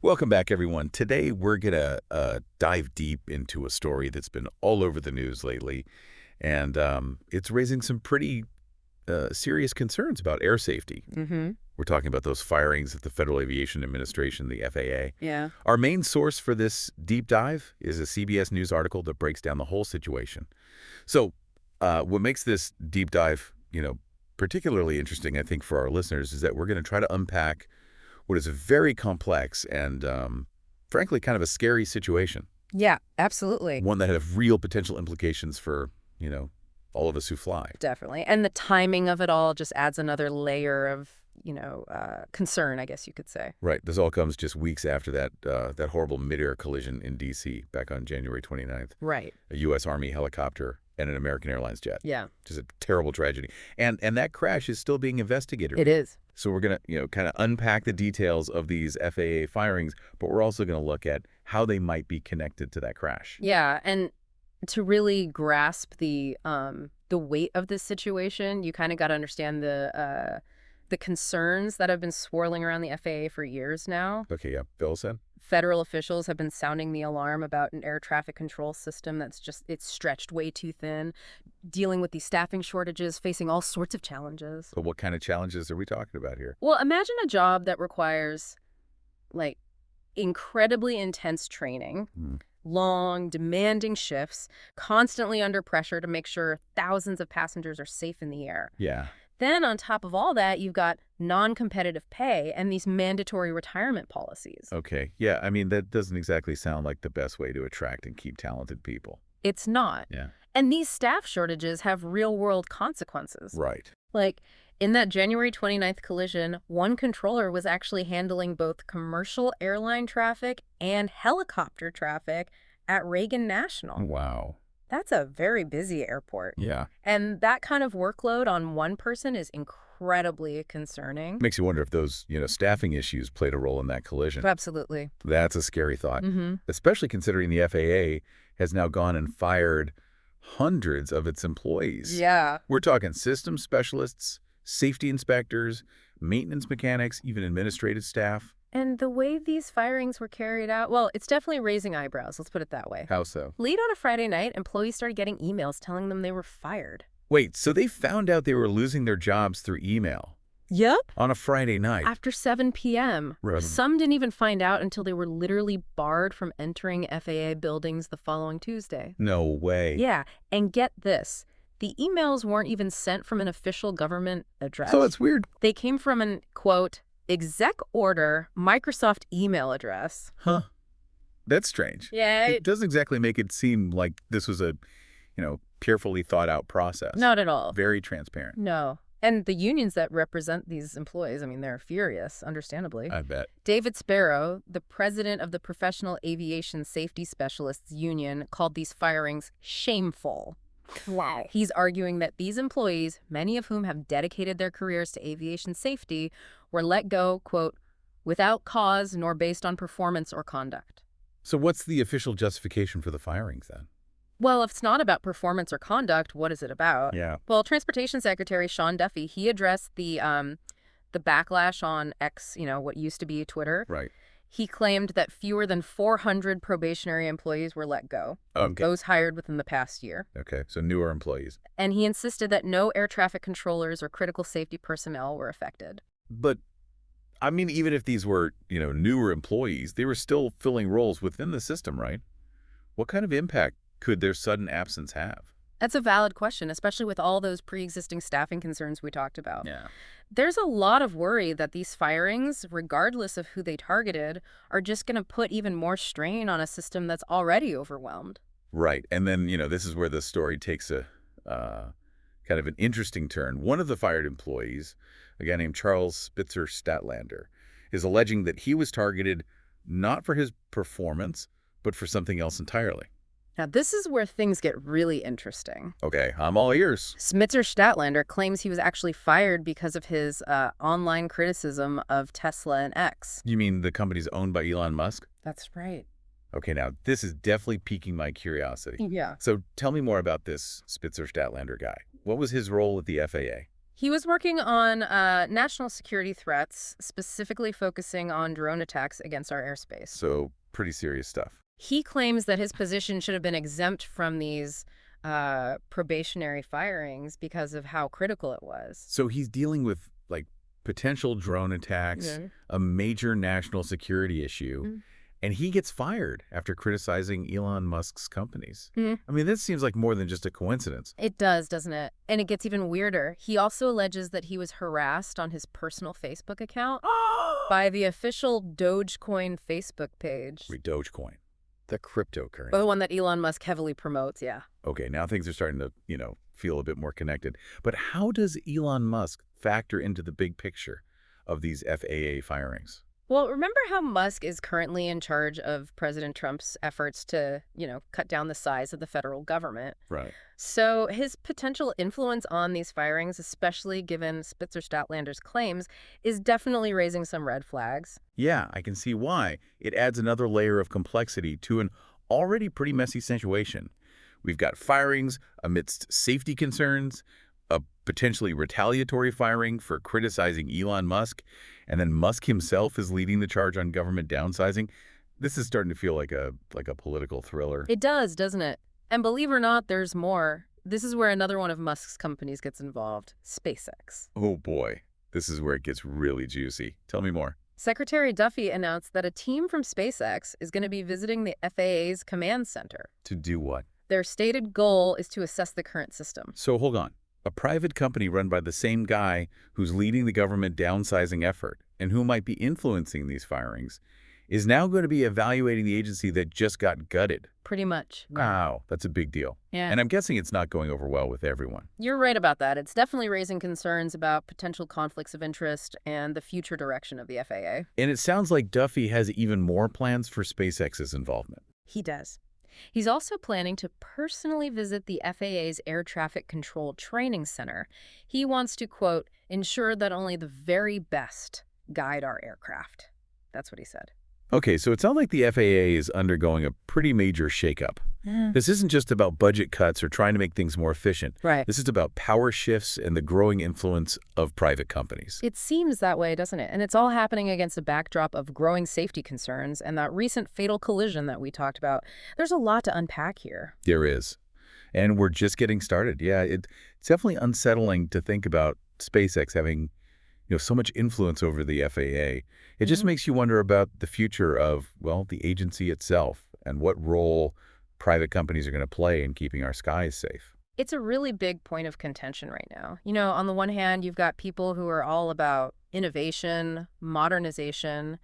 Welcome back, everyone. Today, we're going to dive deep into a story that's been all over the news lately, and it's raising some pretty serious concerns about air safety. Mm-hmm. We're talking about those firings at the Federal Aviation Administration, the FAA. Yeah. Our main source for this deep dive is a CBS News article that breaks down the whole situation. So what makes this deep dive, particularly interesting, I think, for our listeners is that we're going to try to unpack what is a very complex and, frankly, kind of a scary situation. Yeah, absolutely. One that have real potential implications for, all of us who fly. Definitely. And the timing of it all just adds another layer of, concern, I guess you could say. Right. This all comes just weeks after that horrible midair collision in D.C. back on January 29th. Right. A U.S. Army helicopter and an American Airlines jet. Yeah. Just a terrible tragedy. And that crash is still being investigated. It is. So we're going to, kind of unpack the details of these FAA firings, but we're also going to look at how they might be connected to that crash. Yeah, and to really grasp the weight of this situation, you kind of got to understand the concerns that have been swirling around the FAA for years now. Okay, yeah. Bill said? Federal officials have been sounding the alarm about an air traffic control system it's stretched way too thin, dealing with these staffing shortages, facing all sorts of challenges. But what kind of challenges are we talking about here? Well, imagine a job that requires, incredibly intense training, long, demanding shifts, constantly under pressure to make sure thousands of passengers are safe in the air. Yeah. Then on top of all that, you've got non-competitive pay and these mandatory retirement policies. Okay. Yeah, I mean, that doesn't exactly sound like the best way to attract and keep talented people. It's not. Yeah. And these staff shortages have real-world consequences. Right. Like, in that January 29th collision, one controller was actually handling both commercial airline traffic and helicopter traffic at Reagan National. Wow. That's a very busy airport. Yeah. And that kind of workload on one person is incredibly concerning. Makes you wonder if those, staffing issues played a role in that collision. Absolutely. That's a scary thought, Mm-hmm. especially considering the FAA has now gone and fired hundreds of its employees. Yeah. We're talking system specialists, safety inspectors, maintenance mechanics, even administrative staff. And the way these firings were carried out, well, it's definitely raising eyebrows. Let's put it that way. How so? Late on a Friday night, employees started getting emails telling them they were fired. Wait, so they found out they were losing their jobs through email Yep. on a Friday night? After 7 p.m. Right. Some didn't even find out until they were literally barred from entering FAA buildings the following Tuesday. No way. Yeah, and get this. The emails weren't even sent from an official government address. So it's weird. They came from an, quote, exec order Microsoft email address. Huh. That's strange. Yeah. It doesn't exactly make it seem like this was a, carefully thought out process. Not at all. Very transparent. No. And the unions that represent these employees, they're furious, understandably. I bet. David Sparrow, the president of the Professional Aviation Safety Specialists Union, called these firings shameful. Wow. He's arguing that these employees, many of whom have dedicated their careers to aviation safety, were let go, quote, without cause nor based on performance or conduct. So what's the official justification for the firings then? Well, if it's not about performance or conduct, what is it about? Yeah. Well, Transportation Secretary Duffy, he addressed the backlash on X, what used to be Twitter. Right. He claimed that fewer than 400 probationary employees were let go, Okay. those hired within the past year. Okay, so newer employees. And he insisted that no air traffic controllers or critical safety personnel were affected. But, even if these were, newer employees, they were still filling roles within the system, right? What kind of impact could their sudden absence have? That's a valid question, especially with all those pre-existing staffing concerns we talked about. Yeah. There's a lot of worry that these firings, regardless of who they targeted, are just going to put even more strain on a system that's already overwhelmed. Right. And then, this is where the story takes a kind of an interesting turn. One of the fired employees, a guy named Charles Spitzer Statlander, is alleging that he was targeted not for his performance, but for something else entirely. Now, this is where things get really interesting. Okay, I'm all ears. Spitzer Statlander claims he was actually fired because of his online criticism of Tesla and X. You mean the company's owned by Elon Musk? That's right. Okay, now, this is definitely piquing my curiosity. Yeah. So tell me more about this Spitzer Statlander guy. What was his role at the FAA? He was working on national security threats, specifically focusing on drone attacks against our airspace. So pretty serious stuff. He claims that his position should have been exempt from these probationary firings because of how critical it was. So he's dealing with, like, potential drone attacks, a major national security issue, and he gets fired after criticizing Elon Musk's companies. I mean, this seems like more than just a coincidence. It does, doesn't it? And it gets even weirder. He also alleges that he was harassed on his personal Facebook account by the official Dogecoin Facebook page. Dogecoin, the cryptocurrency. The one that Elon Musk heavily promotes, yeah. Okay, now things are starting to, feel a bit more connected. But how does Elon Musk factor into the big picture of these FAA firings? Well, remember how Musk is currently in charge of President Trump's efforts to, cut down the size of the federal government. Right. So his potential influence on these firings, especially given Spitzer-Statlander's claims, is definitely raising some red flags. Yeah, I can see why. It adds another layer of complexity to an already pretty messy situation. We've got firings amidst safety concerns, a potentially retaliatory firing for criticizing Elon Musk, and then Musk himself is leading the charge on government downsizing. This is starting to feel like a political thriller. It does, doesn't it? And believe it or not, there's more. This is where another one of Musk's companies gets involved, SpaceX. Oh boy, this is where it gets really juicy. Tell me more. Secretary Duffy announced that a team from SpaceX is going to be visiting the FAA's command center. To do what? Their stated goal is to assess the current system. So hold on. A private company run by the same guy who's leading the government downsizing effort and who might be influencing these firings is now going to be evaluating the agency that just got gutted. Pretty much. Wow, that's a big deal. Yeah. And I'm guessing it's not going over well with everyone. You're right about that. It's definitely raising concerns about potential conflicts of interest and the future direction of the FAA. And it sounds like Duffy has even more plans for SpaceX's involvement. He does. He's also planning to personally visit the FAA's Air Traffic Control Training Center. He wants to, quote, ensure that only the very best guide our aircraft. That's what he said. Okay, so it sounds like the FAA is undergoing a pretty major shakeup. This isn't just about budget cuts or trying to make things more efficient. Right. This is about power shifts and the growing influence of private companies. It seems that way, doesn't it? And it's all happening against a backdrop of growing safety concerns and that recent fatal collision that we talked about. There's a lot to unpack here. There is. And we're just getting started. Yeah, it's definitely unsettling to think about SpaceX having so much influence over the FAA. It just makes you wonder about the future of, well, the agency itself and what role private companies are going to play in keeping our skies safe. It's a really big point of contention right now. On the one hand, you've got people who are all about innovation, modernization,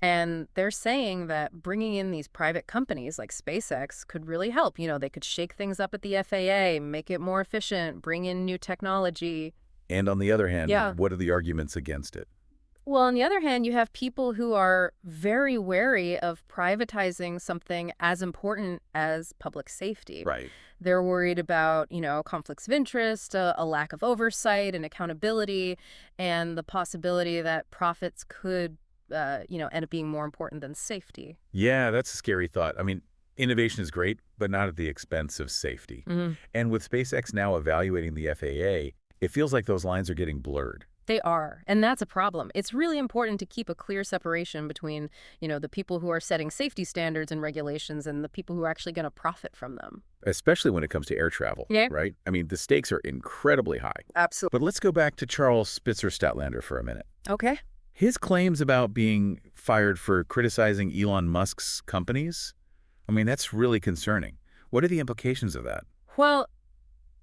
and they're saying that bringing in these private companies like SpaceX could really help. They could shake things up at the FAA, make it more efficient, bring in new technology. And on the other hand, Yeah. what are the arguments against it? Well, on the other hand, you have people who are very wary of privatizing something as important as public safety. Right. They're worried about, conflicts of interest, a lack of oversight and accountability, and the possibility that profits could, end up being more important than safety. Yeah, that's a scary thought. I mean, innovation is great, but not at the expense of safety. And with SpaceX now evaluating the FAA, it feels like those lines are getting blurred. They are, and that's a problem. It's really important to keep a clear separation between, the people who are setting safety standards and regulations and the people who are actually going to profit from them. Especially when it comes to air travel, Yeah. right? I mean, the stakes are incredibly high. Absolutely. But let's go back to Charles Spitzer-Statlander for a minute. Okay. His claims about being fired for criticizing Elon Musk's companies, I mean, that's really concerning. What are the implications of that? Well,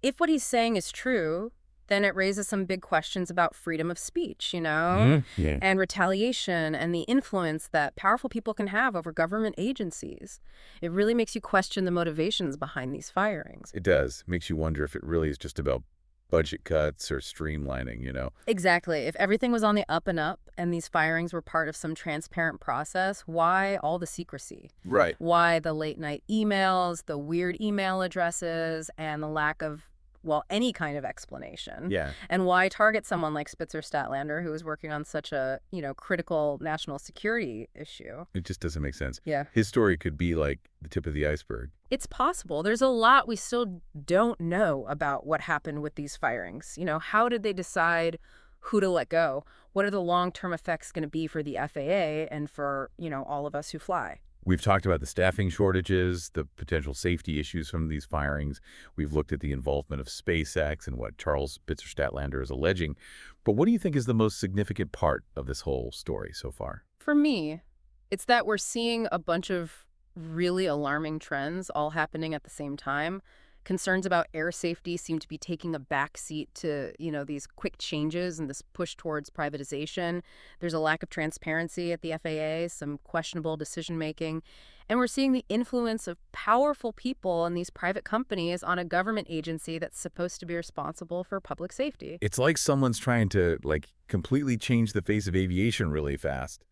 if what he's saying is true, then it raises some big questions about freedom of speech, Yeah. and retaliation and the influence that powerful people can have over government agencies. It really makes you question the motivations behind these firings. It does. Makes you wonder if it really is just about budget cuts or streamlining. Exactly. If everything was on the up and up and these firings were part of some transparent process, why all the secrecy? Right. Why the late night emails, the weird email addresses, and the lack of well, any kind of explanation. Yeah. And why target someone like Spitzer Statlander, who is working on such a, critical national security issue? It just doesn't make sense. Yeah. His story could be like the tip of the iceberg. It's possible. There's a lot we still don't know about what happened with these firings. How did they decide who to let go? What are the long-term effects going to be for the FAA and for, all of us who fly? We've talked about the staffing shortages, the potential safety issues from these firings. We've looked at the involvement of SpaceX and what Charles Spitzer Statlander is alleging. But what do you think is the most significant part of this whole story so far? For me, it's that we're seeing a bunch of really alarming trends all happening at the same time. Concerns about air safety seem to be taking a backseat to, these quick changes and this push towards privatization. There's a lack of transparency at the FAA, some questionable decision making, and we're seeing the influence of powerful people in these private companies on a government agency that's supposed to be responsible for public safety. It's like someone's trying to, completely change the face of aviation really fast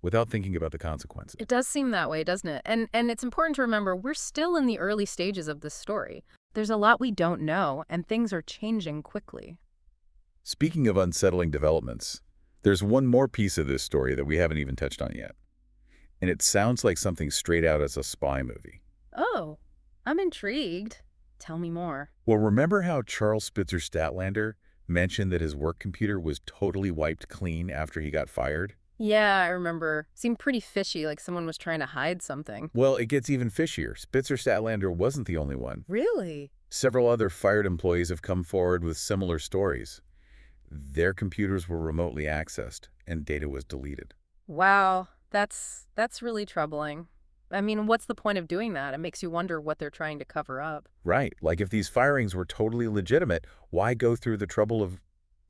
without thinking about the consequences. It does seem that way, doesn't it? And it's important to remember we're still in the early stages of this story. There's a lot we don't know, and things are changing quickly. Speaking of unsettling developments, there's one more piece of this story that we haven't even touched on yet. And it sounds like something straight out as a spy movie. Oh, I'm intrigued. Tell me more. Well, remember how Charles Spitzer Statlander mentioned that his work computer was totally wiped clean after he got fired? Yeah, I remember. Seemed pretty fishy, like someone was trying to hide something. Well, it gets even fishier. Spitzer Statlander wasn't the only one. Really? Several other fired employees have come forward with similar stories. Their computers were remotely accessed, and data was deleted. Wow, that's really troubling. I mean, what's the point of doing that? It makes you wonder what they're trying to cover up. Right. Like if these firings were totally legitimate, why go through the trouble of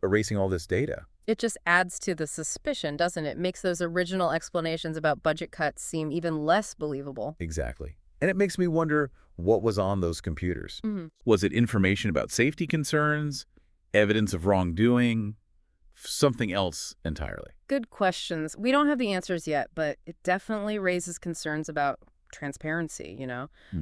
erasing all this data? It just adds to the suspicion, doesn't it? Makes those original explanations about budget cuts seem even less believable. Exactly. And it makes me wonder what was on those computers. Was it information about safety concerns, evidence of wrongdoing, something else entirely? Good questions. We don't have the answers yet, but it definitely raises concerns about transparency,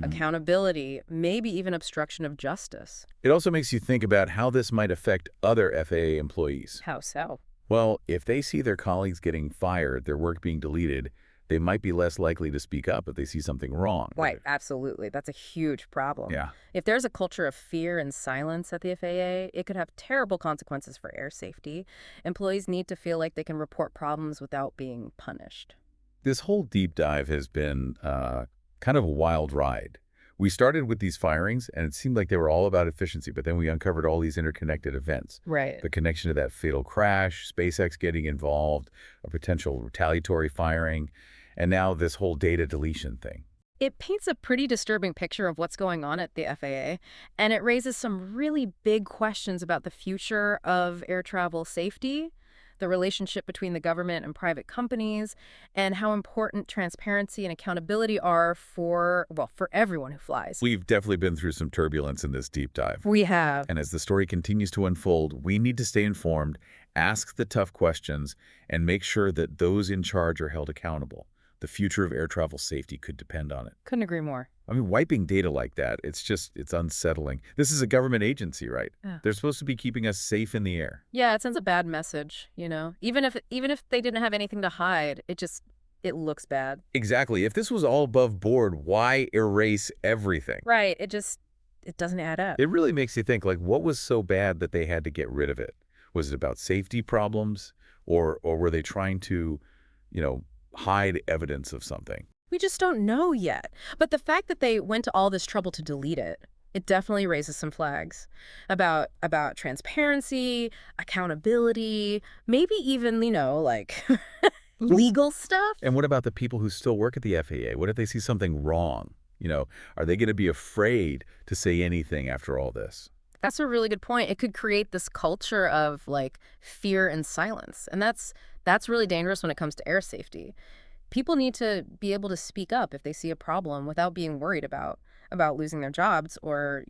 accountability, maybe even obstruction of justice. It also makes you think about how this might affect other FAA employees. How so? Well, if they see their colleagues getting fired, their work being deleted, they might be less likely to speak up if they see something wrong. Right, absolutely. That's a huge problem. Yeah. If there's a culture of fear and silence at the FAA, it could have terrible consequences for air safety. Employees need to feel like they can report problems without being punished. This whole deep dive has been kind of a wild ride. We started with these firings, and it seemed like they were all about efficiency, but then we uncovered all these interconnected events. Right. The connection to that fatal crash, SpaceX getting involved, a potential retaliatory firing, and now this whole data deletion thing. It paints a pretty disturbing picture of what's going on at the FAA, and it raises some really big questions about the future of air travel safety, the relationship between the government and private companies, and how important transparency and accountability are for everyone who flies. We've definitely been through some turbulence in this deep dive. We have. And as the story continues to unfold, we need to stay informed, ask the tough questions, and make sure that those in charge are held accountable. The future of air travel safety could depend on it. Couldn't agree more. I mean, wiping data like that, it's unsettling. This is a government agency, right? Yeah. They're supposed to be keeping us safe in the air. Yeah, it sends a bad message, Even if they didn't have anything to hide, it looks bad. Exactly. If this was all above board, why erase everything? Right. It doesn't add up. It really makes you think, what was so bad that they had to get rid of it? Was it about safety problems, or were they trying to, hide evidence of something? We just don't know yet. But the fact that they went to all this trouble to delete it definitely raises some flags about transparency, accountability, maybe even, legal stuff. And what about the people who still work at the FAA? What if they see something wrong? Are they going to be afraid to say anything after all this? That's a really good point. It could create this culture of fear and silence. And that's really dangerous when it comes to air safety. People need to be able to speak up if they see a problem without being worried about losing their jobs or,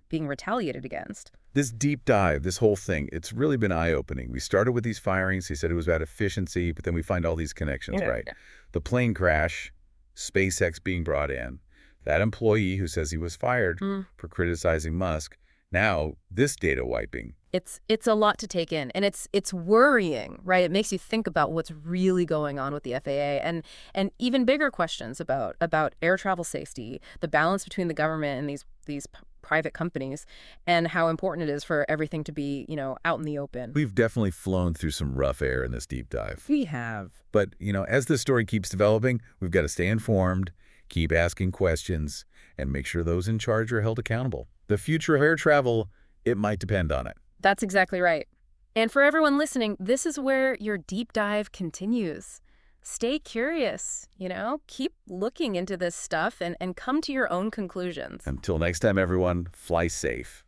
being retaliated against. This deep dive, this whole thing, it's really been eye-opening. We started with these firings. He said it was about efficiency, but then we find all these connections, right? The plane crash, SpaceX being brought in, that employee who says he was fired for criticizing Musk, Now, this data wiping. It's a lot to take in, and it's worrying, right? It makes you think about what's really going on with the FAA and even bigger questions about air travel safety, the balance between the government and these private companies, and how important it is for everything to be, out in the open. We've definitely flown through some rough air in this deep dive. We have. But, as the story keeps developing, we've got to stay informed, keep asking questions, and make sure those in charge are held accountable. The future of air travel, it might depend on it. That's exactly right. And for everyone listening, this is where your deep dive continues. Stay curious, keep looking into this stuff and come to your own conclusions. Until next time, everyone, fly safe.